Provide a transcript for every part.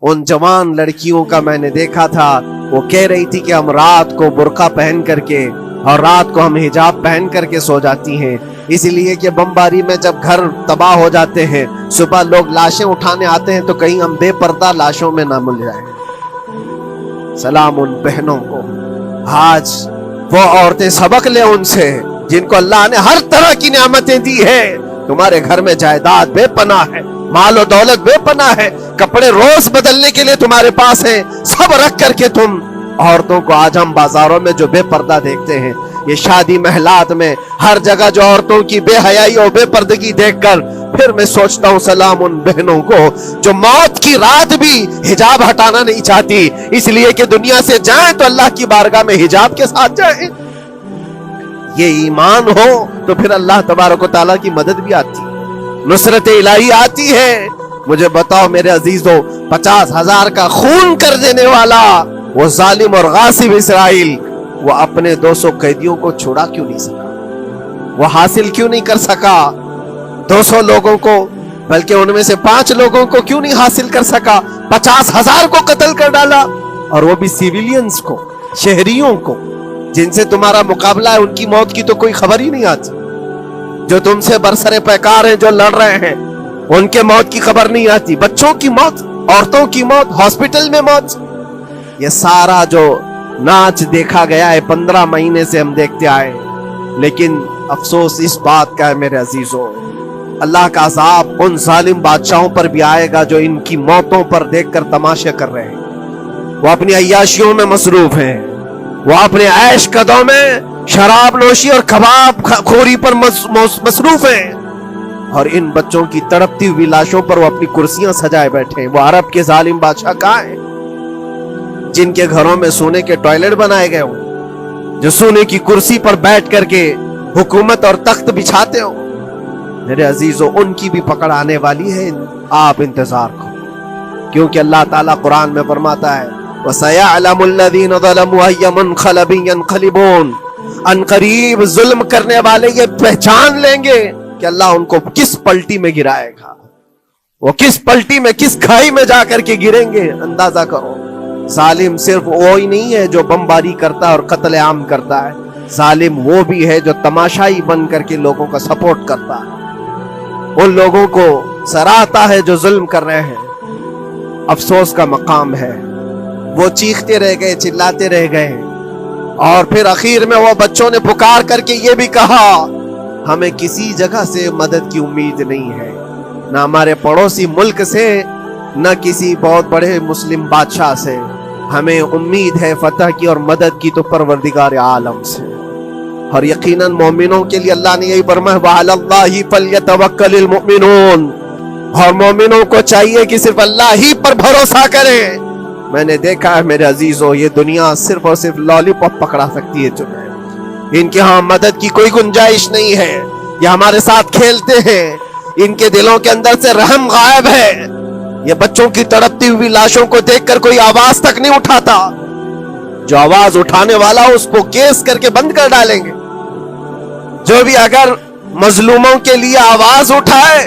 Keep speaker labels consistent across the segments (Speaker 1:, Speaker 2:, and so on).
Speaker 1: उन जवान लड़कियों का मैंने देखा था, वो कह रही थी कि हम रात को बुर्का पहन करके और रात को हम हिजाब पहन करके सो जाती हैं, इसलिए कि बमबारी में जब घर तबाह हो जाते हैं, सुबह लोग लाशें उठाने आते हैं तो कहीं हम बेपर्दा लाशों में ना मिल जाए। सलाम उन बहनों को। आज वो औरतें सबक ले उनसे जिनको अल्लाह ने हर तरह की नेमतें दी है। तुम्हारे घर में जायदाद बेपनाह है, माल और दौलत बेपनाह है, कपड़े रोज बदलने के लिए तुम्हारे पास हैं, सब रख करके तुम औरतों को, आज हम बाजारों में जो बेपर्दा देखते हैं, ये शादी महलात में हर जगह जो औरतों की बेहयाई और बेपर्दगी देखकर फिर मैं सोचता हूँ सलाम उन बहनों को जो मौत की रात भी हिजाब हटाना नहीं चाहती, इसलिए कि दुनिया से जाएं तो अल्लाह की बारगाह में हिजाब के साथ जाएं। ये ईमान हो तो फिर अल्लाह तबारक व तआला की मदद भी आती है, नुसरत इलाही आती है। मुझे बताओ मेरे अजीजों, 50,000 का खून कर देने वाला वो जालिम और गासिब इसराइल, वो अपने 200 कैदियों को छुड़ा क्यों नहीं सका? वो हासिल क्यों नहीं कर सका 200 लोगों को, बल्कि उनमें से 5 लोगों को क्यों नहीं हासिल कर सका? 50,000 को कत्ल कर डाला, और वो भी सिविलियंस को, शहरियों को, जिनसे तुम्हारा मुकाबला है, उनकी मौत की तो कोई खबर ही नहीं आती। जो तुमसे बरसरे पैकार हैं, जो लड़ रहे हैं, उनके मौत की खबर नहीं आती। बच्चों की मौत, औरतों की मौत, हॉस्पिटल में मौत, ये सारा जो नाच देखा गया है 15 महीने से हम देखते आए। लेकिन अफसोस इस बात का है मेरे अजीजों, अल्लाह का अज़ाब उन जालिम बादशाहों पर भी आएगा जो इनकी मौतों पर देखकर तमाशे कर रहे हैं। वो अपनी अय्याशियों में मसरूफ हैं, वो अपने ऐश कदों में शराब नोशी और कबाब खोरी पर मसरूफ हैं, और इन बच्चों की तड़पती हुई लाशों पर वो अपनी कुर्सियां सजाए बैठे हैं। वो अरब के जालिम बादशाह कहाँ हैं जिनके घरों में सोने के टॉयलेट बनाए गए हो, जो सोने की कुर्सी पर बैठ करके हुकूमत और तख्त बिछाते हो? मेरे अजीजों, उनकी भी पकड़ आने वाली है, आप इंतजार करो, क्योंकि अल्लाह ताला कुरान में फरमाता है वसयअलमुल्लज़ीना ज़लमू अय्य मुनक़लिबिन यनक़लिबून, अनक़रीब जुल्म करने वाले ये पहचान लेंगे कि अल्लाह उनको किस पलटी में गिराएगा, वो किस पलटी में, किस खाई में जाकर के गिरेंगे। अंदाजा करो, जालिम सिर्फ वो ही नहीं है जो बमबारी करता है और कत्ल आम करता है, जालिम वो भी है जो तमाशाई बन करके लोगों का सपोर्ट करता है, उन लोगों को सराहता है जो जुल्म कर रहे हैं। अफसोस का मकाम है, वो चीखते रह गए, चिल्लाते रह गए, और फिर आखिर में वो बच्चों ने पुकार करके ये भी कहा हमें किसी जगह से मदद की उम्मीद नहीं है, ना हमारे पड़ोसी मुल्क से, न किसी बहुत बड़े मुस्लिम बादशाह से, हमें उम्मीद है फतह की और मदद की तो परवरदिगार आलम से। और यकीनन मोमिनों के लिए अल्लाह ने यही फरमाया वअलल्लाहि फल्यतवक्कलिल मुमिनून, और मोमिनों को चाहिए कि सिर्फ अल्लाह ही पर भरोसा करें। मैंने देखा है मेरे अजीजों, ये दुनिया सिर्फ और सिर्फ लॉलीपॉप पकड़ा सकती है तुम्हें, इनके यहाँ मदद की कोई गुंजाइश नहीं है, ये हमारे साथ खेलते हैं, इनके दिलों के अंदर से रहम गायब है। ये बच्चों की तड़पती हुई लाशों को देखकर कोई आवाज तक नहीं उठाता, जो आवाज उठाने वाला उसको केस करके बंद कर डालेंगे। जो भी अगर मजलूमों के लिए आवाज उठाए,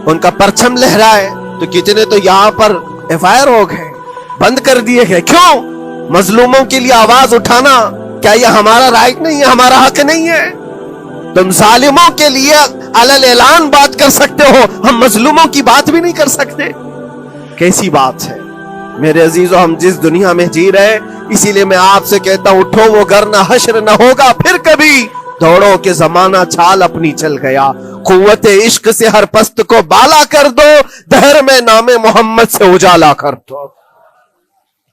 Speaker 1: उनका परचम लहराए, तो कितने तो यहाँ पर FIR हो गए, बंद कर दिए गए। क्यों? मजलूमों के लिए आवाज उठाना क्या ये हमारा राइट नहीं है, हमारा हक नहीं है? तुम जालिमों के लिए अलल ऐलान बात कर सकते हो, हम मजलूमों की बात भी नहीं कर सकते। कैसी बात है मेरे अजीजों, हम जिस दुनिया में जी रहे, इसीलिए मैं आपसे कहता हूं उठो वो घर ना हश्र ना होगा फिर कभी, दौड़ो के जमाना छाल अपनी चल गया, कुव्वते इश्क से हर पस्त को बाला कर दो, दहर में नामे मोहम्मद से उजाला कर दो।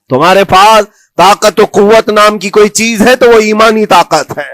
Speaker 1: तुम्हारे पास ताकत और कुव्वत नाम की कोई चीज है तो वो ईमानी ताकत है,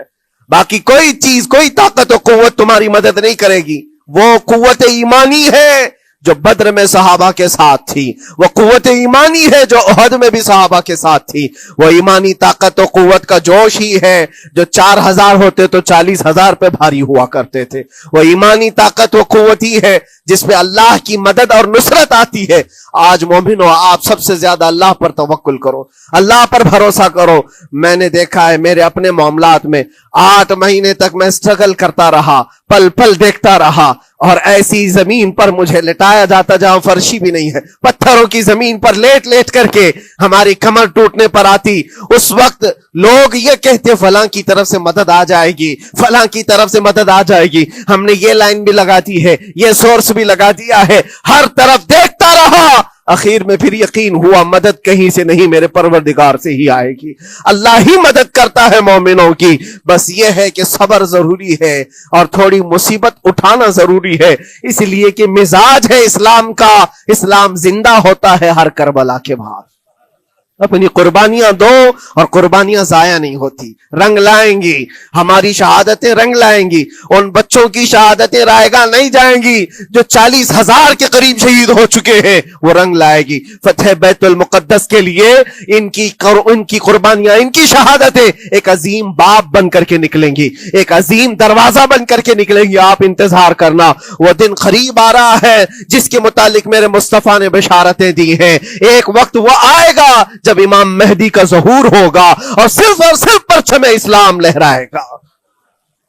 Speaker 1: बाकी कोई चीज, कोई ताकत और कुव्वत तुम्हारी मदद नहीं करेगी। वो कुव्वत ईमानी है जो बद्र में सहाबा के साथ थी, वो कुव्वत ईमानी है जो उहद में भी सहाबा के साथ थी। वो ईमानी ताकत और कुव्वत का जोश ही है जो 4000 होते तो 40,000 पे भारी हुआ करते थे। वो ईमानी ताकत वो कुव्वत ही है جس پہ اللہ کی مدد اور نصرت آتی ہے. آج مومنو آپ سب سے زیادہ اللہ پر توکل کرو, اللہ پر بھروسہ کرو. میں نے دیکھا ہے میرے اپنے معاملات میں 8 مہینے تک میں اسٹرگل کرتا رہا, پل پل دیکھتا رہا, اور ایسی زمین پر مجھے لٹایا جاتا جہاں فرشی بھی نہیں ہے, پتھروں کی زمین پر لیٹ لیٹ کر کے ہماری کمر ٹوٹنے پر آتی. اس وقت لوگ یہ کہتے فلاں کی طرف سے مدد آ جائے گی, فلاں کی طرف سے مدد آ جائے گی. ہم نے یہ لائن بھی لگا دی ہے, یہ سورس بھی لگا دیا ہے, ہر طرف دیکھتا رہا. اخیر میں پھر یقین ہوا مدد کہیں سے نہیں, میرے پروردگار سے ہی آئے گی. اللہ ہی مدد کرتا ہے مومنوں کی. بس یہ ہے کہ صبر ضروری ہے اور تھوڑی مصیبت اٹھانا ضروری ہے, اس لیے کہ مزاج ہے اسلام کا. اسلام زندہ ہوتا ہے ہر کربلا کے بعد. اپنی قربانیاں دو اور قربانیاں ضائع نہیں ہوتی, رنگ لائیں گی. ہماری شہادتیں رنگ لائیں گی. ان بچوں کی شہادتیں رائے گاہ نہیں جائیں گی جو 40,000 کے قریب شہید ہو چکے ہیں, وہ رنگ لائے گی. فتح بیت المقدس کے لیے ان کی قربانیاں, ان کی شہادتیں ایک عظیم باب بن کر کے نکلیں گی, ایک عظیم دروازہ بن کر کے نکلیں گی. آپ انتظار کرنا, وہ دن قریب آ رہا ہے جس کے متعلق میرے مصطفیٰ نے بشارتیں دی ہیں. ایک وقت وہ آئے گا جب امام مہدی کا ظہور ہوگا اور صرف پرچم اسلام لہرائے گا.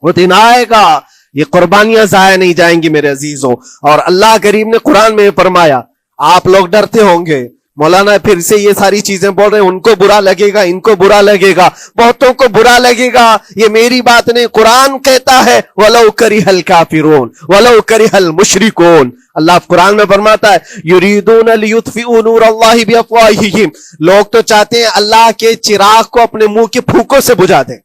Speaker 1: وہ دن آئے گا, یہ قربانیاں ضائع نہیں جائیں گی میرے عزیزوں. اور اللہ کریم نے قرآن میں فرمایا, آپ لوگ ڈرتے ہوں گے مولانا پھر سے یہ ساری چیزیں بول رہے ہیں, ان کو برا لگے گا, ان کو برا لگے گا, بہتوں کو برا لگے گا. یہ میری بات نہیں, قرآن کہتا ہے وَلَوْ كَرِهَ الْكَافِرُونَ وَلَوْ كَرِهَ الْمُشْرِكُونَ. اللہ قرآن میں فرماتا ہے يُرِيدُونَ لِيُطْفِئُوا نُورَ اللَّهِ بِأَفْوَاهِهِمْ. لوگ تو چاہتے ہیں اللہ کے چراغ کو اپنے منہ کے پھونکوں سے بجھا دیں,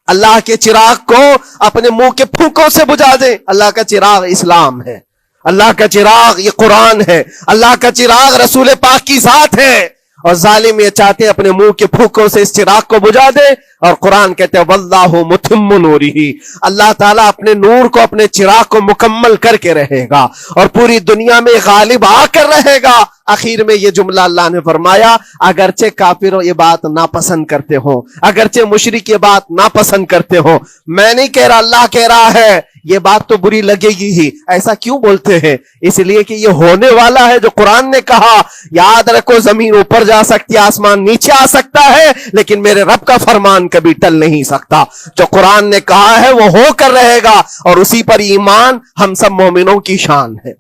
Speaker 1: اللہ کے چراغ کو اپنے منہ کے پھونکوں سے بجھا دیں. اللہ کا چراغ اسلام ہے, اللہ کا چراغ یہ قرآن ہے, اللہ کا چراغ رسول پاک کی ذات ہے. اور ظالم یہ چاہتے ہیں اپنے منہ کے پھونکوں سے اس چراغ کو بجھا دے. اور قرآن کہتے ہیں واللہ متم نورہ, اللہ تعالیٰ اپنے نور کو, اپنے چراغ کو مکمل کر کے رہے گا اور پوری دنیا میں غالب آ کر رہے گا. آخر میں یہ جملہ اللہ نے فرمایا, اگرچہ کافروں یہ بات ناپسند کرتے ہو, اگرچہ مشرک یہ بات ناپسند کرتے ہو, میں نہیں کہہ رہا, اللہ کہہ رہا ہے یہ بات تو بری لگے گی ہی. ایسا کیوں بولتے ہیں؟ اس لیے کہ یہ ہونے والا ہے جو قرآن نے کہا. یاد رکھو زمین اوپر جا سکتی ہے, آسمان نیچے آ سکتا ہے, لیکن میرے رب کا فرمان کبھی ٹل نہیں سکتا. جو قرآن نے کہا ہے وہ ہو کر رہے گا, اور اسی پر ایمان ہم سب مومنوں کی شان ہے,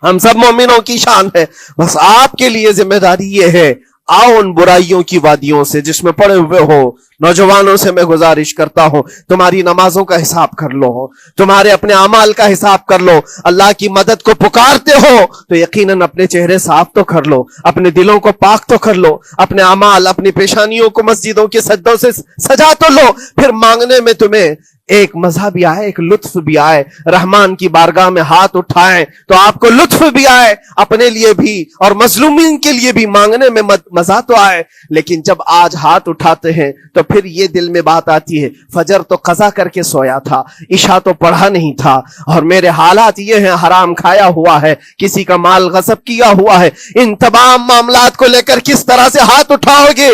Speaker 1: ہم سب مومنوں کی شان ہے. بس آپ کے لیے ذمہ داری یہ ہے, آؤ ان برائیوں کی وادیوں سے جس میں پڑے ہوئے ہو, نوجوانوں سے میں گزارش کرتا ہوں تمہاری نمازوں کا حساب کر لو, تمہارے اپنے اعمال کا حساب کر لو. اللہ کی مدد کو پکارتے ہو تو یقیناً اپنے چہرے صاف تو کر لو, اپنے دلوں کو پاک تو کر لو, اپنے اعمال, اپنی پیشانیوں کو مسجدوں کے سجدوں سے سجا تو لو. پھر مانگنے میں تمہیں ایک مزہ بھی آئے, ایک لطف بھی آئے. رحمان کی بارگاہ میں ہاتھ اٹھائیں تو آپ کو لطف بھی آئے, اپنے لیے بھی اور مظلومین کے لیے بھی مانگنے میں مزہ تو آئے. لیکن جب آج ہاتھ اٹھاتے ہیں تو پھر یہ دل میں بات آتی ہے, فجر تو قضا کر کے سویا تھا, عشاء تو پڑھا نہیں تھا, اور میرے حالات یہ ہیں, حرام کھایا ہوا ہے, کسی کا مال غصب کیا ہوا ہے. ان تمام معاملات کو لے کر کس طرح سے ہاتھ اٹھاؤ گے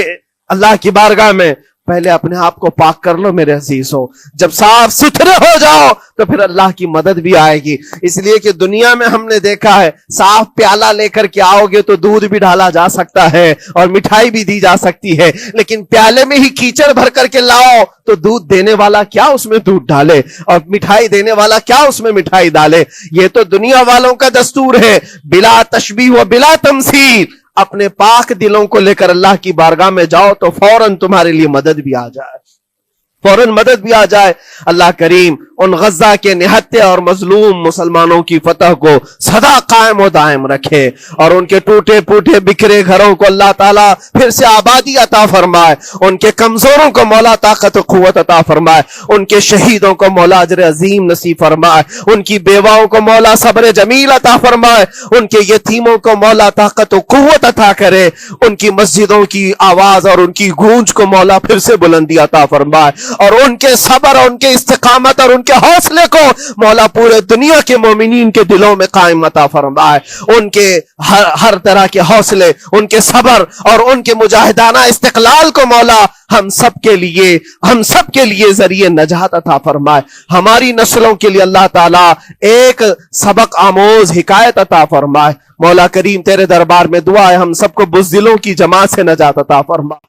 Speaker 1: اللہ کی بارگاہ میں؟ پہلے اپنے آپ کو پاک کر لو میرے عزیزو. جب صاف ستھرے ہو جاؤ تو پھر اللہ کی مدد بھی آئے گی. اس لیے کہ دنیا میں ہم نے دیکھا ہے, صاف پیالہ لے کر کے آؤ گے تو دودھ بھی ڈالا جا سکتا ہے اور مٹھائی بھی دی جا سکتی ہے, لیکن پیالے میں ہی کیچڑ بھر کر کے لاؤ تو دودھ دینے والا کیا اس میں دودھ ڈالے, اور مٹھائی دینے والا کیا اس میں مٹھائی ڈالے. یہ تو دنیا والوں کا دستور ہے, بلا تشبیہ و بلا تمثیل. اپنے پاک دلوں کو لے کر اللہ کی بارگاہ میں جاؤ تو فوراً تمہارے لیے مدد بھی آ جائے, فوراً مدد بھی آ جائے. اللہ کریم ان غزہ کے نہتے اور مظلوم مسلمانوں کی فتح کو سدا قائم و دائم رکھے, اور ان کے ٹوٹے پھوٹے بکھرے گھروں کو اللہ تعالیٰ پھر سے آبادی عطا فرمائے, ان کے کمزوروں کو مولا طاقت و قوت عطا فرمائے, ان کے شہیدوں کو مولا اجر عظیم نصیب فرمائے, ان کی بیواؤں کو مولا صبر جمیل عطا فرمائے, ان کے یتیموں کو مولا طاقت و قوت عطا کرے, ان کی مسجدوں کی آواز اور ان کی گونج کو مولا پھر سے بلندی عطا فرمائے, اور ان کے صبر اور ان کے استقامت اور ان उनके हौसले को मौला पूरे दुनिया के मोमिनीन के दिलों में कायम अता फरमाए। उनके हर तरह के हौसले, उनके सब्र और उनके मुजाहिदाना इस्तिकलाल को मौला हम सब के लिए जरिए नजात अता फरमाए। हमारी नस्लों के लिए अल्लाह ताला एक सबक आमोज हिकायत अता फरमाए। मौला करीम तेरे दरबार में दुआ है हम सबको बुज़दिलों की जमात से नजात अता फरमा।